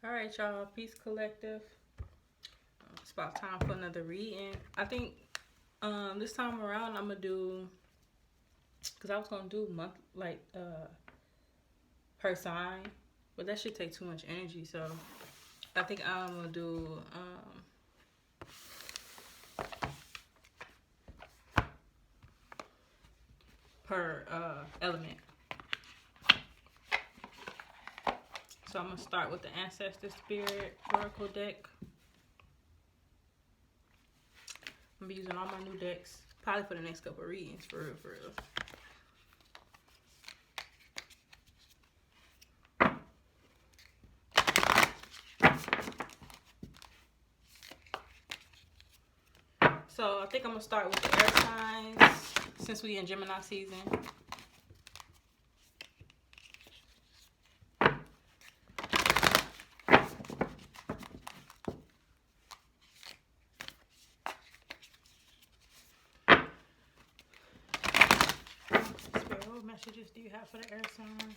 All right, y'all. Peace Collective. It's about time for another reading. I think this time around I'm gonna do, because I was gonna do month per sign, but that should take too much energy. So I think I'm gonna do per element. So I'm gonna start with the Ancestor Spirit Oracle deck. I'm gonna be using all my new decks probably for the next couple of readings, for real, for real. So I think I'm gonna start with the air signs since we in Gemini season. Spirit, what messages do you have for the air signs?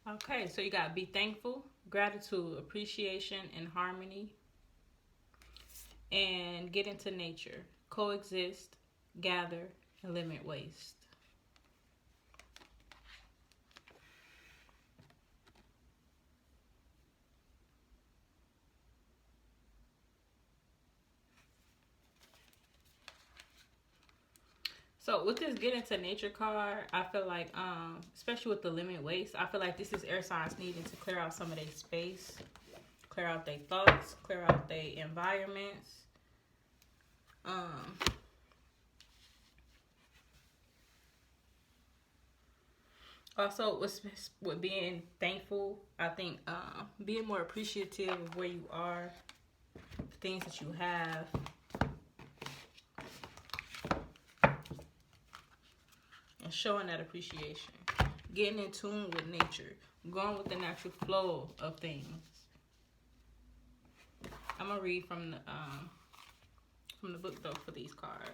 Okay, so you got be thankful, gratitude, appreciation, and harmony. And get into nature, coexist, gather, and limit waste. So with this get into nature card, I feel like, especially with the limit waste, I feel like this is air signs needing to clear out some of their space, clear out their thoughts, clear out their environments. Also, with being thankful, I think being more appreciative of where you are, the things that you have. And showing that appreciation. Getting in tune with nature. Going with the natural flow of things. I'm going to read from the book, though, for these cards.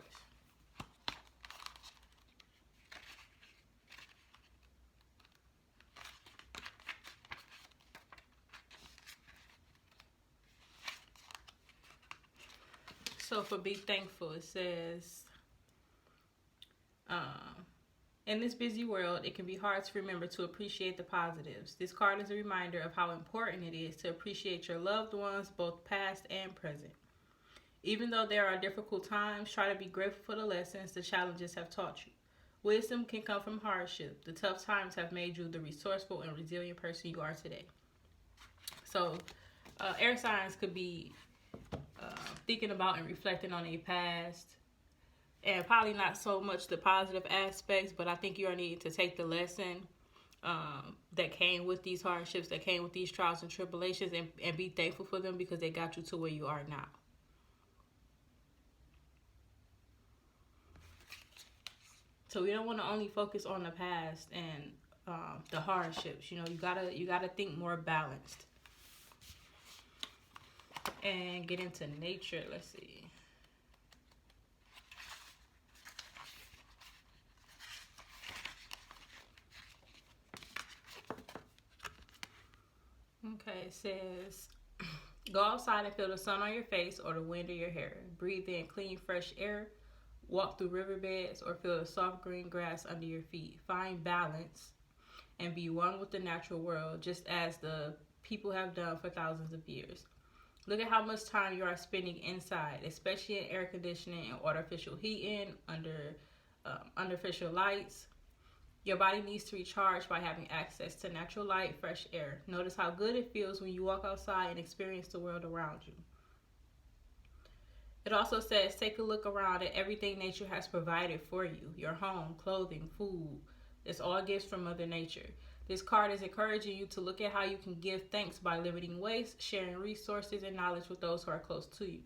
So for be thankful, it says, in this busy world, it can be hard to remember to appreciate the positives. This card is a reminder of how important it is to appreciate your loved ones, both past and present. Even though there are difficult times, try to be grateful for the lessons the challenges have taught you. Wisdom can come from hardship. The tough times have made you the resourceful and resilient person you are today. So, air signs could be thinking about and reflecting on their past, and probably not so much the positive aspects, but I think you are needing to take the lesson that came with these hardships, that came with these trials and tribulations, and be thankful for them because they got you to where you are now. So we don't want to only focus on the past and the hardships. You know, you gotta think more balanced and get into nature. Let's see. Okay, it says, go outside and feel the sun on your face or the wind in your hair. Breathe in clean, fresh air. Walk through riverbeds or feel the soft green grass under your feet. Find balance and be one with the natural world, just as the people have done for thousands of years. Look at how much time you are spending inside, especially in air conditioning and artificial heating, under artificial lights. Your body needs to recharge by having access to natural light, fresh air. Notice how good it feels when you walk outside and experience the world around you. It also says, take a look around at everything nature has provided for you. Your home, clothing, food. It's all gifts from Mother Nature. This card is encouraging you to look at how you can give thanks by limiting waste, sharing resources and knowledge with those who are close to you.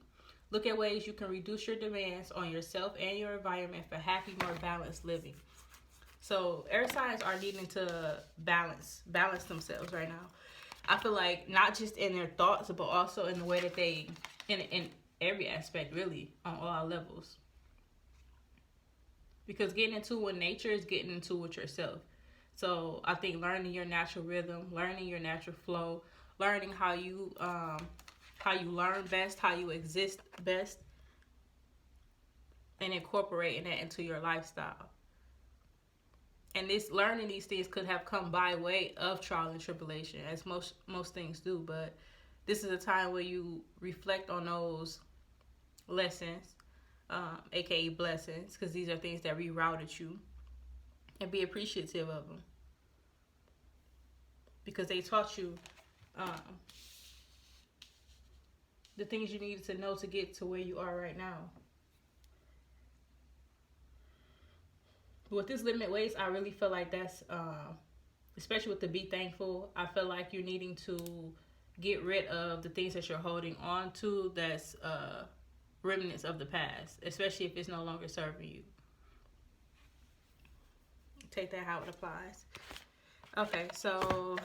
Look at ways you can reduce your demands on yourself and your environment for happy, more balanced living. So air signs are needing to balance themselves right now. I feel like not just in their thoughts, but also in the way that they, in every aspect, really, on all levels. Because getting into with nature is getting into with yourself. So I think learning your natural rhythm, learning your natural flow, learning how you learn best, how you exist best, and incorporating that into your lifestyle. And this learning these things could have come by way of trial and tribulation, as most things do. But this is a time where you reflect on those lessons, aka blessings, because these are things that rerouted you, and be appreciative of them because they taught you the things you needed to know to get to where you are right now. With this limit weights, I really feel like that's, especially with the be thankful, I feel like you're needing to get rid of the things that you're holding on to that's remnants of the past, especially if it's no longer serving you. Take that how it applies. Okay, so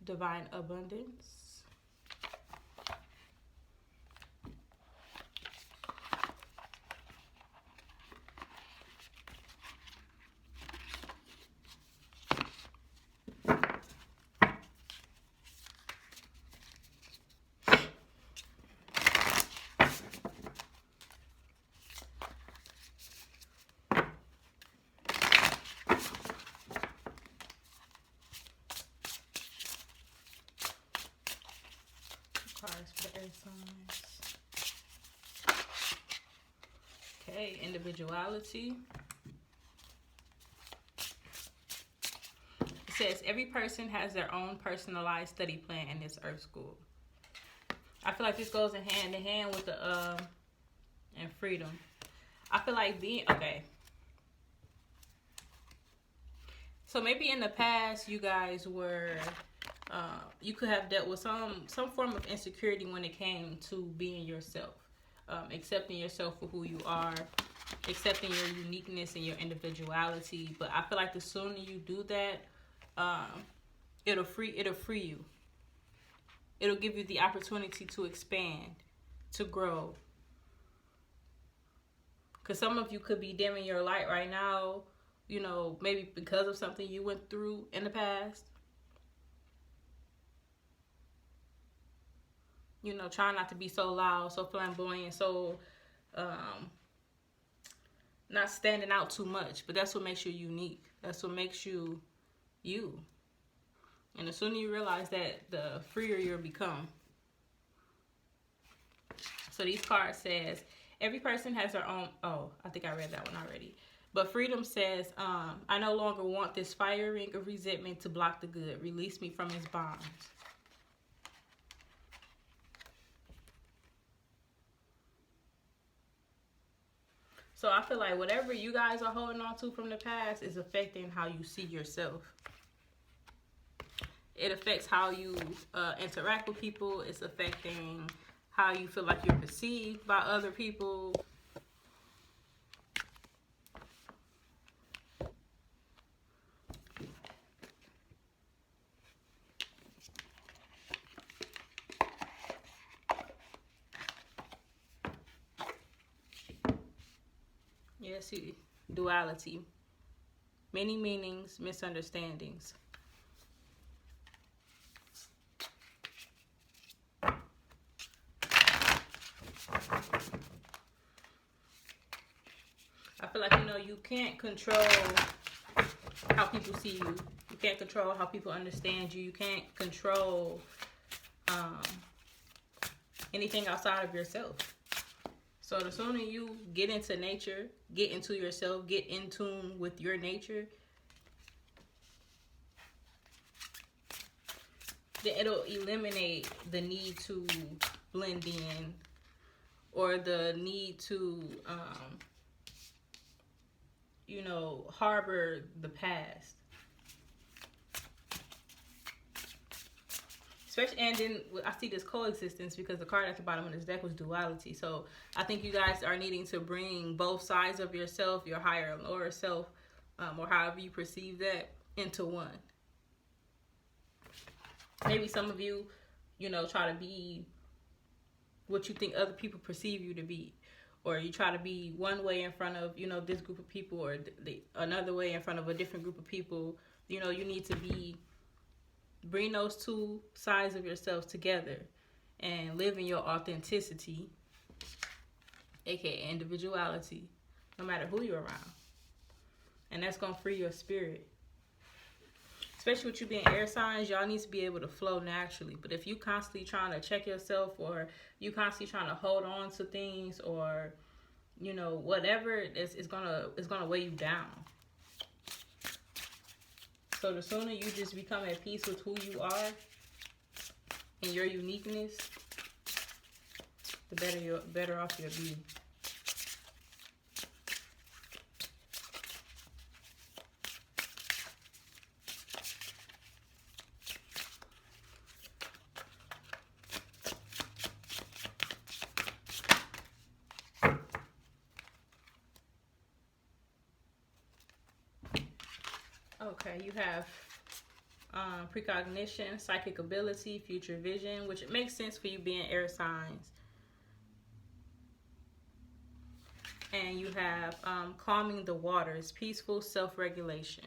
divine abundance. Cards for the air signs. Okay, individuality. It says every person has their own personalized study plan in this Earth school. I feel like this goes in hand with the and freedom. I feel like being okay. So maybe in the past you guys were you could have dealt with some form of insecurity when it came to being yourself, accepting yourself for who you are, accepting your uniqueness and your individuality. But I feel like the sooner you do that, it'll free you. It'll give you the opportunity to expand, to grow. Because some of you could be dimming your light right now, you know, maybe because of something you went through in the past. You know, trying not to be so loud, so flamboyant, so not standing out too much. But that's what makes you unique. That's what makes you you. And the sooner you realize that, the freer you'll become. So these cards says, every person has their own... Oh, I think I read that one already. But freedom says, I no longer want this fire ring of resentment to block the good. Release me from its bonds. So I feel like whatever you guys are holding on to from the past is affecting how you see yourself. It affects how you interact with people. It's affecting how you feel like you're perceived by other people. Yeah, see, duality. Many meanings, misunderstandings. I feel like, you know, you can't control how people see you. You can't control how people understand you. You can't control anything outside of yourself. So the sooner you get into nature, get into yourself, get in tune with your nature, then it'll eliminate the need to blend in or the need to, you know, harbor the past. Especially, and then I see this coexistence because the card at the bottom of this deck was duality. So I think you guys are needing to bring both sides of yourself, your higher and lower self, or however you perceive that, into one. Maybe some of you, try to be what you think other people perceive you to be, or you try to be one way in front of this group of people, or another way in front of a different group of people. You need to bring those two sides of yourself together and live in your authenticity, aka individuality, no matter who you're around. And that's gonna free your spirit. Especially with you being air signs, y'all need to be able to flow naturally. But if you constantly trying to check yourself, or you constantly trying to hold on to things, or whatever, it's gonna weigh you down. So the sooner you just become at peace with who you are and your uniqueness, the better off you'll be. Okay, you have precognition, psychic ability, future vision, which it makes sense for you being air signs. And you have calming the waters, peaceful self-regulation.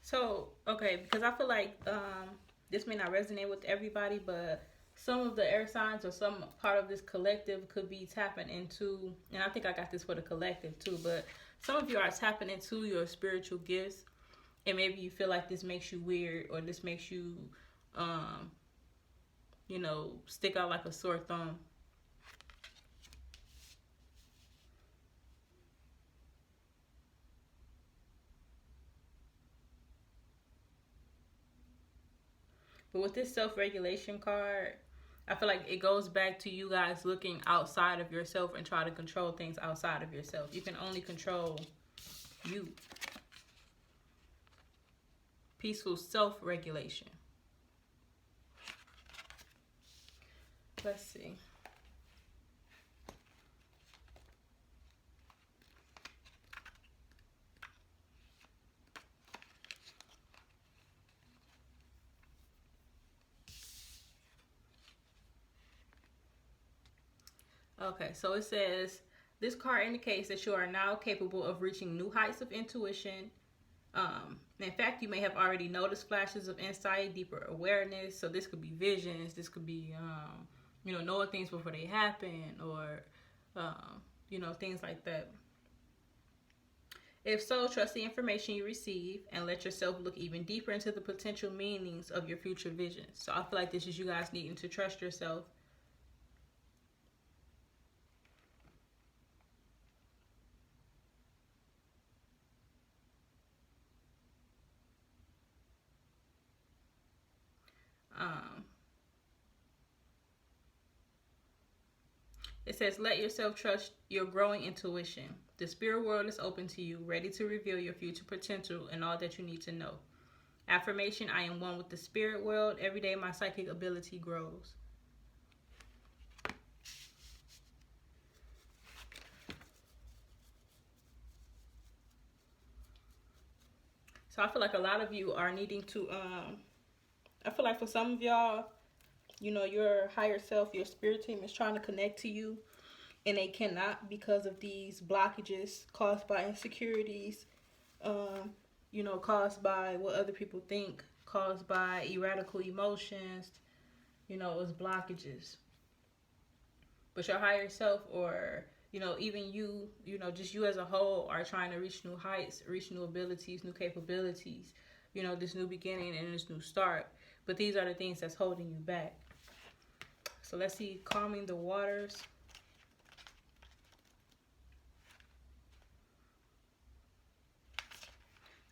So, okay, because I feel like this may not resonate with everybody, but some of the air signs or some part of this collective could be tapping into, and I think I got this for the collective too, but some of you are tapping into your spiritual gifts, and maybe you feel like this makes you weird, or this makes you, stick out like a sore thumb. But with this self-regulation card, I feel like it goes back to you guys looking outside of yourself and try to control things outside of yourself. You can only control you. Peaceful self-regulation. Let's see. Okay, so it says, this card indicates that you are now capable of reaching new heights of intuition. In fact, you may have already noticed flashes of insight, deeper awareness. So this could be visions. This could be, knowing things before they happen, or, things like that. If so, trust the information you receive and let yourself look even deeper into the potential meanings of your future visions. So I feel like this is you guys needing to trust yourself. It says, let yourself trust your growing intuition. The spirit world is open to you, ready to reveal your future potential and all that you need to know. Affirmation, I am one with the spirit world. Every day my psychic ability grows. So I feel like a lot of you are needing to, I feel like for some of y'all, your higher self, your spirit team is trying to connect to you, and they cannot because of these blockages caused by insecurities, caused by what other people think, caused by erratical emotions, it's blockages. But your higher self, or, even you, just you as a whole, are trying to reach new heights, reach new abilities, new capabilities, this new beginning and this new start. But these are the things that's holding you back. So let's see, calming the waters.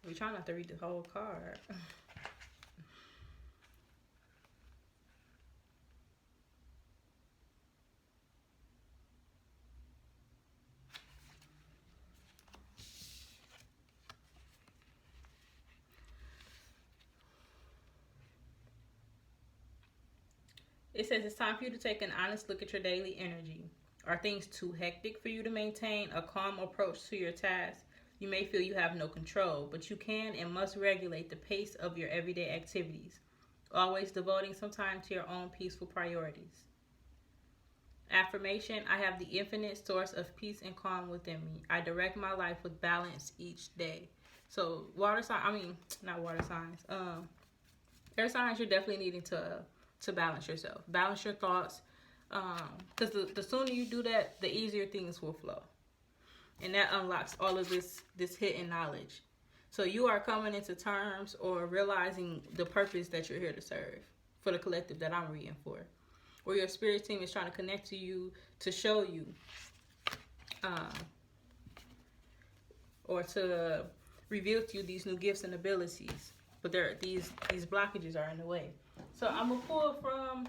We try not to read the whole card. It says it's time for you to take an honest look at your daily energy. Are things too hectic for you to maintain a calm approach to your tasks? You may feel you have no control, but you can and must regulate the pace of your everyday activities, always devoting some time to your own peaceful priorities. Affirmation: I have the infinite source of peace and calm within me. I direct my life with balance each day. So water sign, not water signs. Air signs, you're definitely needing to balance yourself, balance your thoughts. Because the sooner you do that, the easier things will flow, and that unlocks all of this hidden knowledge. So you are coming into terms or realizing the purpose that you're here to serve for the collective that I'm reading for. Or your spirit team is trying to connect to you to show you, or to reveal to you these new gifts and abilities. But these blockages are in the way. So I'm gonna pull from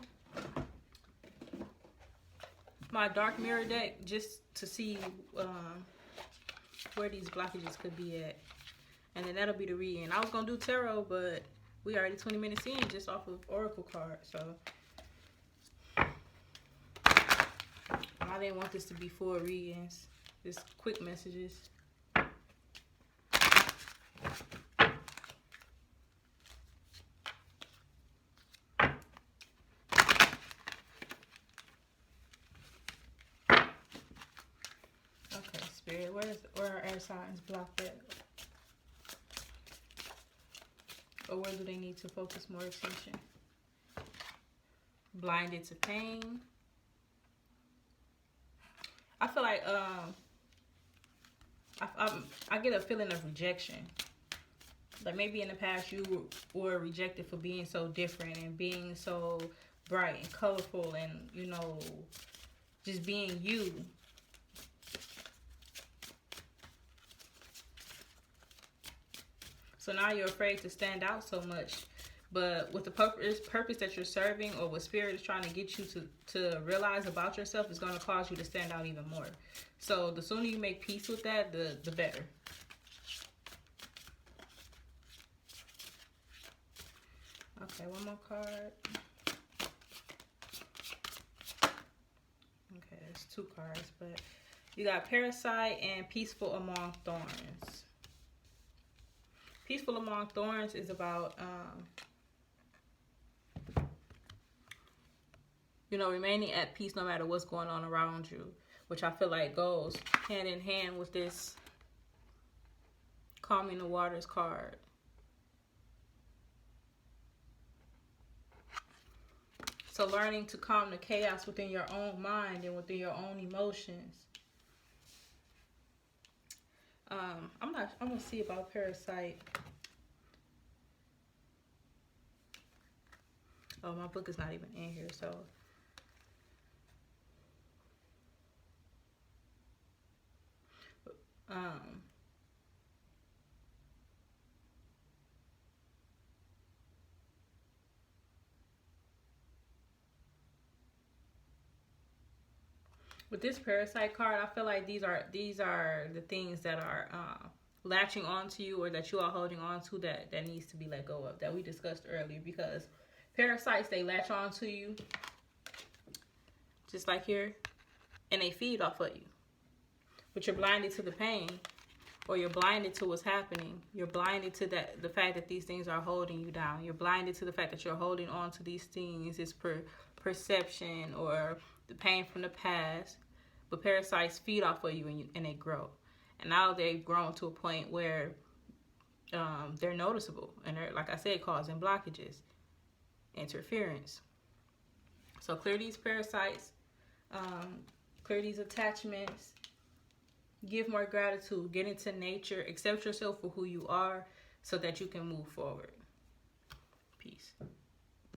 my dark mirror deck just to see where these blockages could be at, and then that'll be the reading. I was gonna do tarot, but we already 20 minutes in just off of oracle cards, so I didn't want this to be full readings, just quick messages. Okay, Spirit, where are air signs blocked at? Or where do they need to focus more attention? Blinded to pain. I feel like I get a feeling of rejection. Like maybe in the past you were rejected for being so different and being so bright and colorful and, you know, just being you. So now you're afraid to stand out so much. But with the purpose that you're serving, or what Spirit is trying to get you to realize about yourself, is going to cause you to stand out even more. So the sooner you make peace with that, the better. Okay, one more card. Okay, there's two cards, but you got Parasite and Peaceful Among Thorns. Peaceful Among Thorns is about you know, remaining at peace no matter what's going on around you, which I feel like goes hand in hand with this Calming the Waters card. So learning to calm the chaos within your own mind and within your own emotions. I'm gonna see about Parasite. Oh, my book is not even in here, so with this Parasite card, I feel like these are the things that are latching onto you, or that you are holding on to, that needs to be let go of, that we discussed earlier. Because parasites, they latch onto you, just like here, and they feed off of you. But you're blinded to the pain, or you're blinded to what's happening. You're blinded to the fact that these things are holding you down. You're blinded to the fact that you're holding on to these things. It's perception or the pain from the past. But parasites feed off of you, and they grow. And now they've grown to a point where they're noticeable. And they're, like I said, causing blockages, interference. So clear these parasites. Clear these attachments. Give more gratitude. Get into nature. Accept yourself for who you are so that you can move forward. Peace.